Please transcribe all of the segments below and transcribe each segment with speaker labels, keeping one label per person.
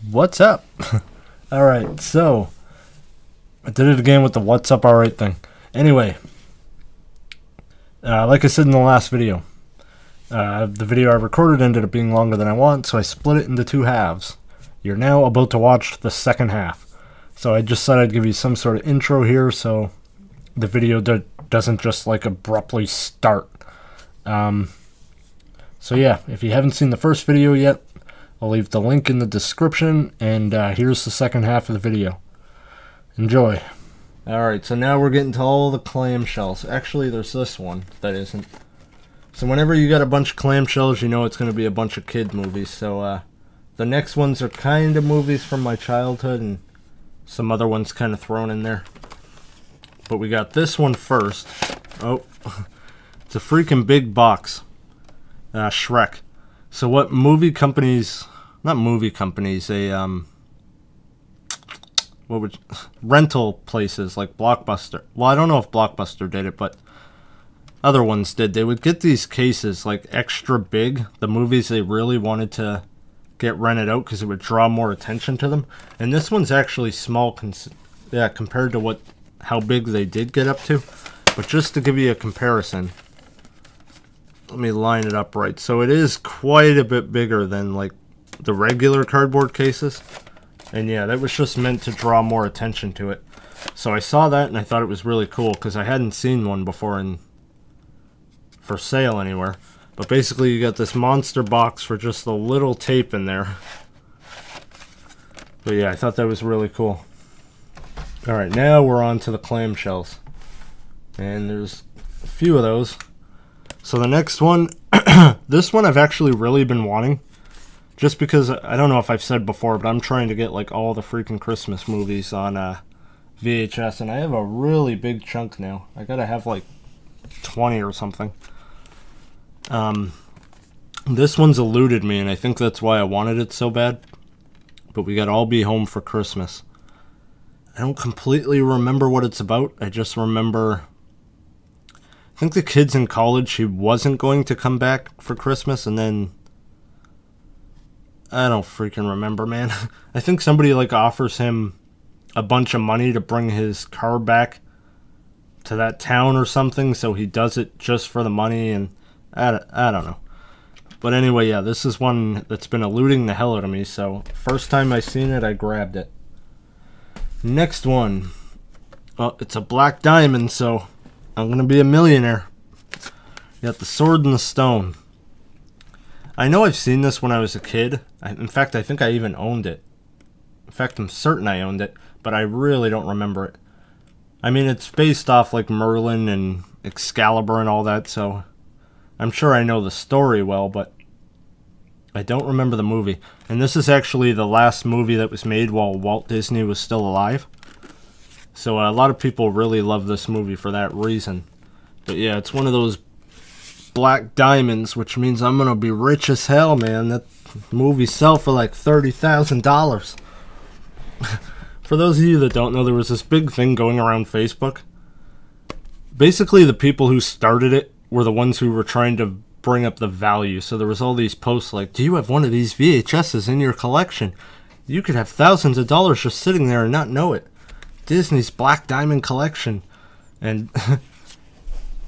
Speaker 1: What's up? Alright, so I did it again with the what's up alright thing. Anyway, like I said in the last video, the video I recorded ended up being longer than I want, so I split it into two halves. You're now about to watch the second half. So I just thought I'd give you some sort of intro here so the video doesn't just like abruptly start. So yeah, if you haven't seen the first video yet, I'll leave the link in the description, and here's the second half of the video. Enjoy. Alright, so now we're getting to all the clamshells. Actually, there's this one that isn't. So whenever you got a bunch of clamshells, you know it's going to be a bunch of kid movies. So the next ones are kind of movies from my childhood, and some other ones kind of thrown in there. But we got this one first. Oh, it's a freaking big box. Shrek. So what movie companies... Not movie companies, rental places like Blockbuster. Well, I don't know if Blockbuster did it, but other ones did. They would get these cases like extra big, the movies they really wanted to get rented out because it would draw more attention to them. And this one's actually small, compared to how big they did get up to. But just to give you a comparison, let me line it up right. So it is quite a bit bigger than like the regular cardboard cases, and yeah, that was just meant to draw more attention to it. So I saw that and I thought it was really cool because I hadn't seen one before for sale anywhere. But basically you got this monster box for just a little tape in there. But yeah, I thought that was really cool. Alright, now we're on to the clamshells, and there's a few of those. So the next one, this one I've actually really been wanting. Just because, I don't know if I've said before, but I'm trying to get like all the freaking Christmas movies on VHS, and I have a really big chunk now. I gotta have like 20 or something. This one's eluded me, and I think that's why I wanted it so bad. But we got I'll Be Home for Christmas. I don't completely remember what it's about. I just remember... I think the kid's in college. He wasn't going to come back for Christmas, and then... I don't freaking remember, man. I think somebody like offers him a bunch of money to bring his car back to that town or something, so he does it just for the money, and I don't know. But anyway, yeah, this is one that's been eluding the hell out of me, so first time I seen it, I grabbed it. Next one. Well, it's a black diamond, so I'm gonna be a millionaire. You got The Sword and the Stone. I know I've seen this when I was a kid. In fact, I think I even owned it. In fact, I'm certain I owned it, but I really don't remember it. I mean, it's based off like Merlin and Excalibur and all that, so I'm sure I know the story well, but I don't remember the movie. And this is actually the last movie that was made while Walt Disney was still alive. So a lot of people really love this movie for that reason. But yeah, it's one of those black diamonds, which means I'm gonna be rich as hell, man. That movie sell for like $30,000. For those of you that don't know, there was this big thing going around Facebook. Basically, the people who started it were the ones who were trying to bring up the value. So there was all these posts like, do you have one of these VHSs in your collection? You could have thousands of dollars just sitting there and not know it. Disney's Black Diamond Collection. And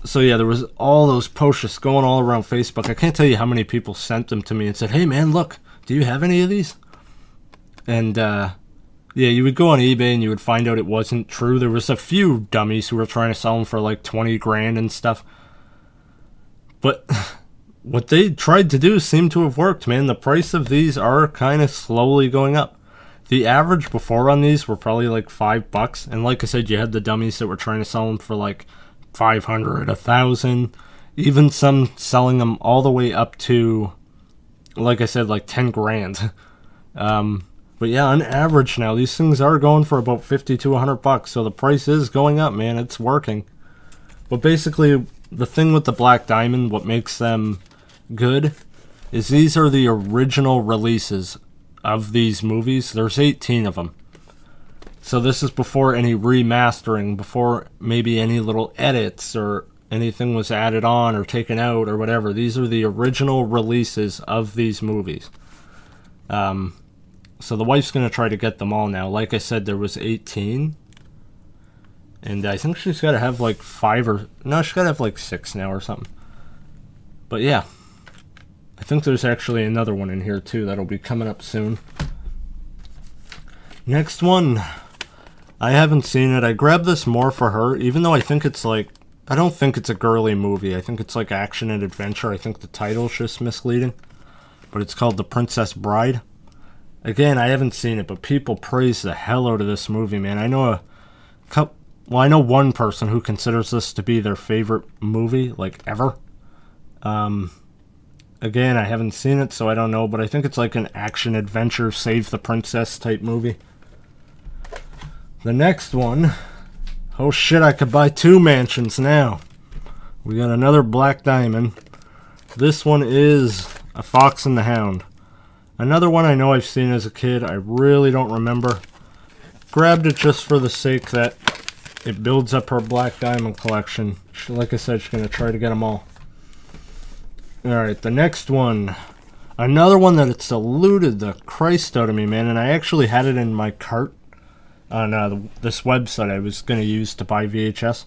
Speaker 1: so yeah, there was all those posts just going all around Facebook. I can't tell you how many people sent them to me and said, hey man, look, do you have any of these? And yeah, you would go on eBay and you would find out it wasn't true. There was a few dummies who were trying to sell them for like 20 grand and stuff. But what they tried to do seemed to have worked, man. The price of these are kind of slowly going up. The average before on these were probably like $5. And like I said, you had the dummies that were trying to sell them for like 500, 1,000, even some selling them all the way up to, like I said, like 10 grand. But yeah, on average now, these things are going for about 50 to 100 bucks. So the price is going up, man. It's working. But basically, the thing with the Black Diamond, what makes them good, is these are the original releases of these movies. There's 18 of them. So this is before any remastering, before maybe any little edits or anything was added on or taken out or whatever. These are the original releases of these movies. So the wife's going to try to get them all now. Like I said, there was 18. And I think she's got to have like 5 or... No, she's got to have like 6 now or something. But yeah. I think there's actually another one in here too that'll be coming up soon. Next one. I haven't seen it. I grabbed this more for her, even though I think it's like... I don't think it's a girly movie. I think it's like action and adventure. I think the title's just misleading. But it's called The Princess Bride. Again, I haven't seen it, but people praise the hell out of this movie, man. I know I know one person who considers this to be their favorite movie, like, ever. Again, I haven't seen it, so I don't know, but I think it's like an action-adventure, save the princess type movie. The next one... Oh shit, I could buy 2 mansions now. We got another Black Diamond. This one is A Fox and the Hound. Another one I know I've seen as a kid. I really don't remember. Grabbed it just for the sake that it builds up her Black Diamond collection. Like I said, she's going to try to get them all. Alright, the next one. Another one that it's eluded the Christ out of me, man. And I actually had it in my cart on this website I was going to use to buy VHS.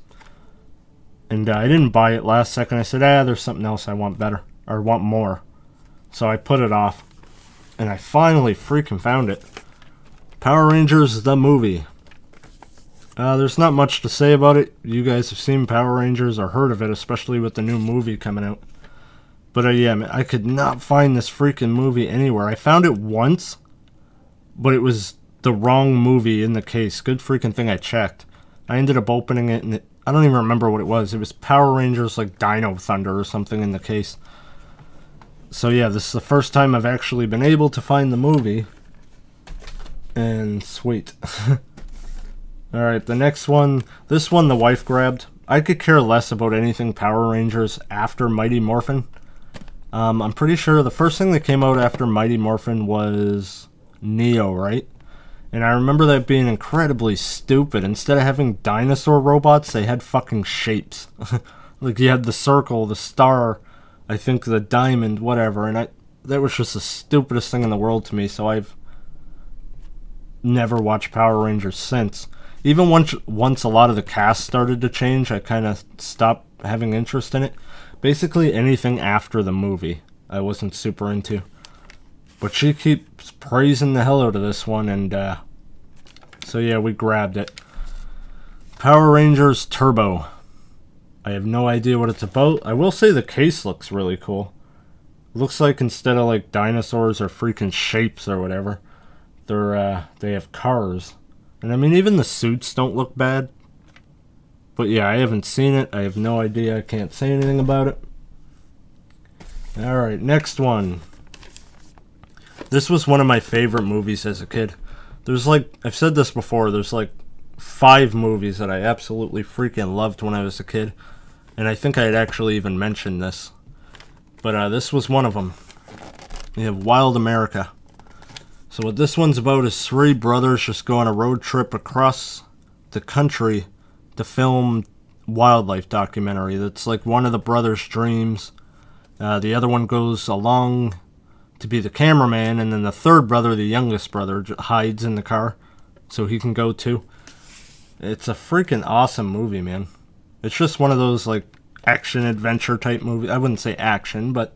Speaker 1: And I didn't buy it last second. I said, there's something else I want better. Or want more. So I put it off. And I finally freaking found it. Power Rangers, the movie. There's not much to say about it. You guys have seen Power Rangers or heard of it, especially with the new movie coming out. But yeah, man, I could not find this freaking movie anywhere. I found it once, but it was the wrong movie in the case. Good freaking thing I checked. I ended up opening it, and I don't even remember what it was. It was Power Rangers, like Dino Thunder or something in the case. So yeah, this is the first time I've actually been able to find the movie. And sweet. Alright, the next one. This one the wife grabbed. I could care less about anything Power Rangers after Mighty Morphin. I'm pretty sure the first thing that came out after Mighty Morphin was Neo, right? And I remember that being incredibly stupid. Instead of having dinosaur robots, they had fucking shapes. Like you had the circle, the star, I think the diamond, whatever. And that was just the stupidest thing in the world to me. So I've never watched Power Rangers since. Even once a lot of the cast started to change, I kind of stopped having interest in it. Basically anything after the movie, I wasn't super into. But she keeps praising the hell out of this one, and so yeah, we grabbed it. Power Rangers Turbo. I have no idea what it's about. I will say the case looks really cool. It looks like instead of like dinosaurs or freaking shapes or whatever, they have cars. And I mean, even the suits don't look bad. But yeah, I haven't seen it. I have no idea. I can't say anything about it. Alright, next one. This was one of my favorite movies as a kid. There's like, I've said this before, there's like 5 movies that I absolutely freaking loved when I was a kid. And I think I had actually even mentioned this. But this was one of them. We have Wild America. So what this one's about is 3 brothers just go on a road trip across the country to film wildlife documentary. That's like one of the brothers' dreams. The other one goes along to be the cameraman, and then the third brother, the youngest brother, hides in the car so he can go too. It's a freaking awesome movie, man. It's just one of those like action adventure type movies. I wouldn't say action, but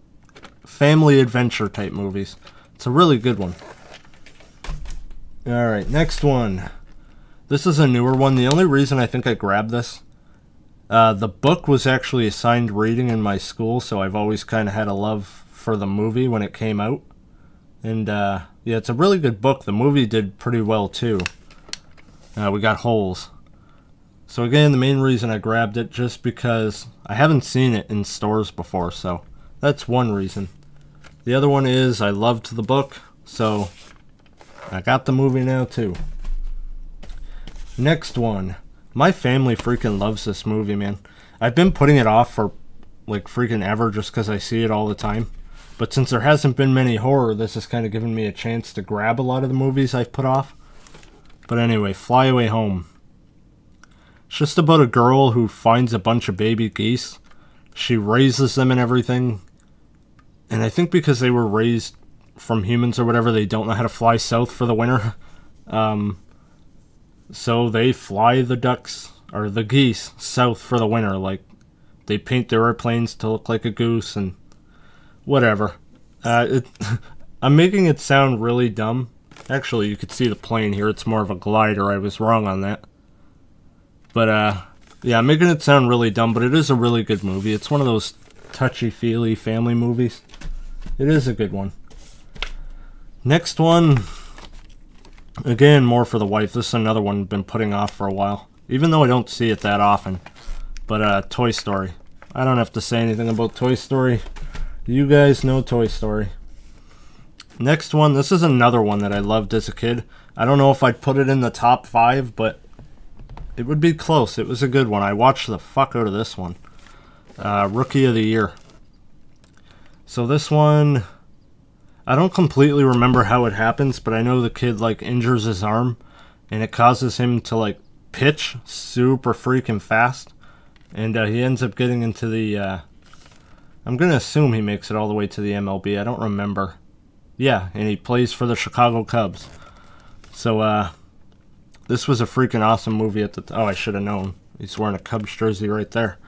Speaker 1: family adventure type movies. It's a really good one. Alright, next one. This is a newer one. The only reason I think I grabbed this, the book was actually assigned reading in my school, so I've always kind of had a love for the movie when it came out. And yeah, it's a really good book. The movie did pretty well too. We got holes. So again, the main reason I grabbed it, just because I haven't seen it in stores before, so that's one reason. The other one is I loved the book, so I got the movie now too. Next one. My family freaking loves this movie, man. I've been putting it off for like freaking ever just because I see it all the time. But since there hasn't been many horror, this has kind of given me a chance to grab a lot of the movies I've put off. But anyway, Fly Away Home. It's just about a girl who finds a bunch of baby geese. She raises them and everything. And I think because they were raised from humans or whatever, they don't know how to fly south for the winter. So they fly the ducks, or the geese, south for the winter. Like, they paint their airplanes to look like a goose and whatever. I'm making it sound really dumb. Actually, you could see the plane here. It's more of a glider. I was wrong on that. But, yeah, I'm making it sound really dumb, but it is a really good movie. It's one of those touchy-feely family movies. It is a good one. Next one, again, more for the wife. This is another one I've been putting off for a while, even though I don't see it that often. But Toy Story. I don't have to say anything about Toy Story. You guys know Toy Story. Next one, this is another one that I loved as a kid. I don't know if I'd put it in the top 5, but it would be close. It was a good one. I watched the fuck out of this one. Rookie of the Year. So this one, I don't completely remember how it happens, but I know the kid, like, injures his arm, and it causes him to, like, pitch super freaking fast, and he ends up getting into the, I'm going to assume he makes it all the way to the MLB. I don't remember. Yeah, and he plays for the Chicago Cubs. So, this was a freaking awesome movie at the oh, I should have known. He's wearing a Cubs jersey right there.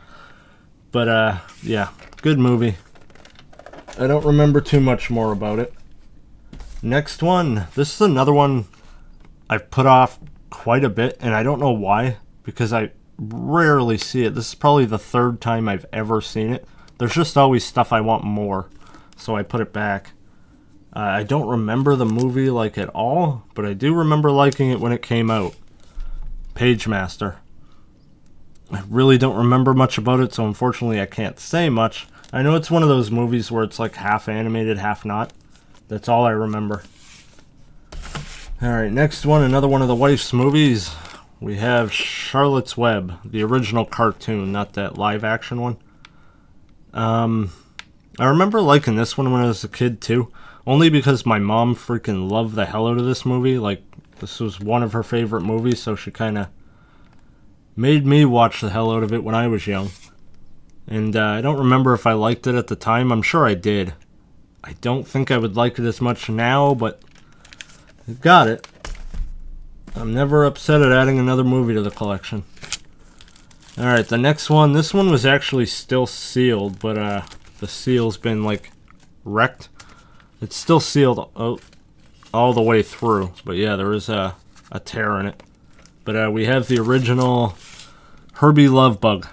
Speaker 1: But, yeah, good movie. I don't remember too much more about it. Next one. This is another one I've put off quite a bit, and I don't know why, because I rarely see it. This is probably the 3rd time I've ever seen it. There's just always stuff I want more, so I put it back. I don't remember the movie, like, at all, but I do remember liking it when it came out. Pagemaster. I really don't remember much about it, so unfortunately I can't say much. I know it's one of those movies where it's like half animated, half not. That's all I remember. Alright, next one, another one of the wife's movies. We have Charlotte's Web, the original cartoon, not that live action one. I remember liking this one when I was a kid too. Only because my mom freaking loved the hell out of this movie. Like, this was one of her favorite movies, so she kind of made me watch the hell out of it when I was young. And I don't remember if I liked it at the time. I'm sure I did. I don't think I would like it as much now, but I got it. I'm never upset at adding another movie to the collection. Alright, the next one. This one was actually still sealed, but the seal's been, like, wrecked. It's still sealed all the way through, but yeah, there is a tear in it. But we have the original Herbie Love Bug.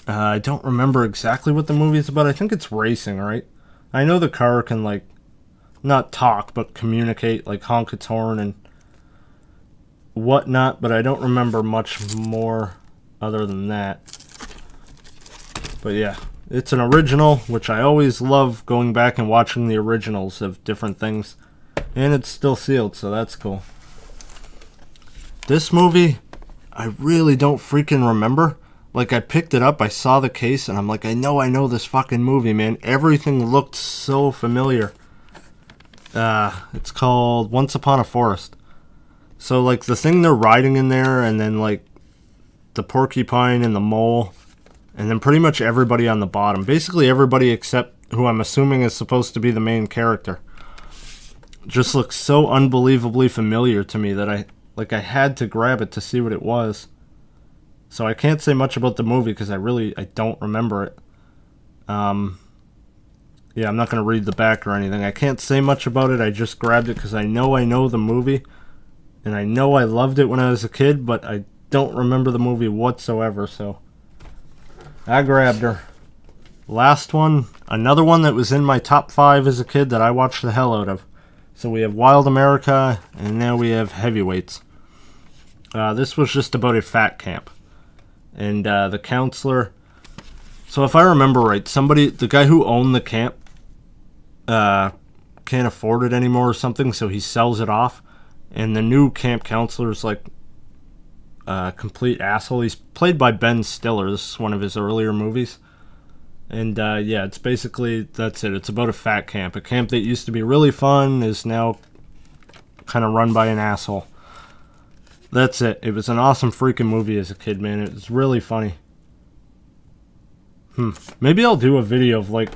Speaker 1: I don't remember exactly what the movie is about. I think it's racing, right? I know the car can, like, not talk, but communicate, like honk its horn and whatnot, but I don't remember much more other than that. But yeah. It's an original, which I always love going back and watching the originals of different things. And it's still sealed, so that's cool. This movie, I really don't freaking remember. Like, I picked it up, I saw the case, and I'm like, I know this fucking movie, man. Everything looked so familiar. It's called Once Upon a Forest. So, like, the thing they're riding in there, and then, like, the porcupine and the mole, and then pretty much everybody on the bottom. Basically everybody except who I'm assuming is supposed to be the main character. Just looks so unbelievably familiar to me that I had to grab it to see what it was. So I can't say much about the movie because I don't remember it. Yeah, I'm not going to read the back or anything. I can't say much about it. I just grabbed it because I know the movie. And I know I loved it when I was a kid, but I don't remember the movie whatsoever, so I grabbed her. Last one, another one that was in my top 5 as a kid that I watched the hell out of. So we have Wild America, and now we have Heavyweights. This was just about a fat camp. And the counselor... So if I remember right, the guy who owned the camp can't afford it anymore or something, so he sells it off. And the new camp counselor's like complete asshole. He's played by Ben Stiller. This is one of his earlier movies. And yeah, it's basically, that's it. It's about a fat camp. A camp that used to be really fun is now kind of run by an asshole. That's it. It was an awesome freaking movie as a kid, man. It was really funny. Maybe I'll do a video of like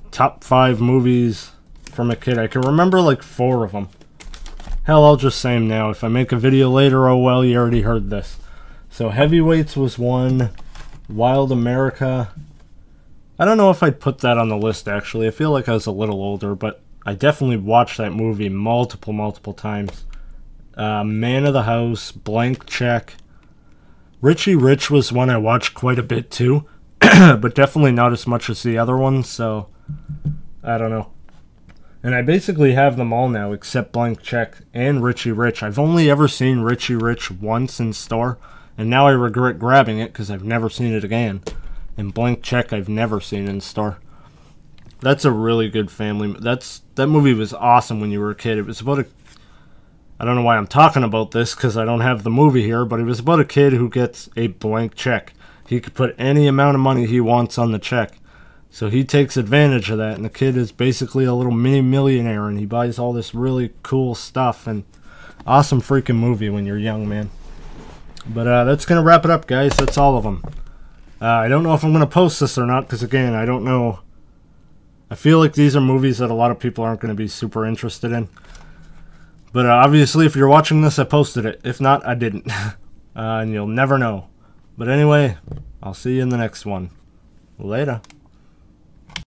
Speaker 1: top 5 movies from a kid. I can remember like 4 of them. Hell, I'll just say them now. If I make a video later, oh well, you already heard this. So Heavyweights was one. Wild America. I don't know if I'd put that on the list, actually. I feel like I was a little older, but I definitely watched that movie multiple times. Man of the House, Blank Check. Richie Rich was one I watched quite a bit too, but definitely not as much as the other ones, so I don't know. And I basically have them all now except Blank Check and Richie Rich. I've only ever seen Richie Rich once in store, and now I regret grabbing it because I've never seen it again. And Blank Check I've never seen in store. That's a really good family. That movie was awesome when you were a kid. It was about a... I don't know why I'm talking about this because I don't have the movie here, but it was about a kid who gets a blank check. He could put any amount of money he wants on the check. So he takes advantage of that, and the kid is basically a little mini millionaire, and he buys all this really cool stuff. And awesome freaking movie when you're young, man. But that's going to wrap it up, guys. That's all of them. I don't know if I'm going to post this or not because, again, I don't know. I feel like these are movies that a lot of people aren't going to be super interested in. But obviously, if you're watching this, I posted it. If not, I didn't. And you'll never know. But anyway, I'll see you in the next one. Later.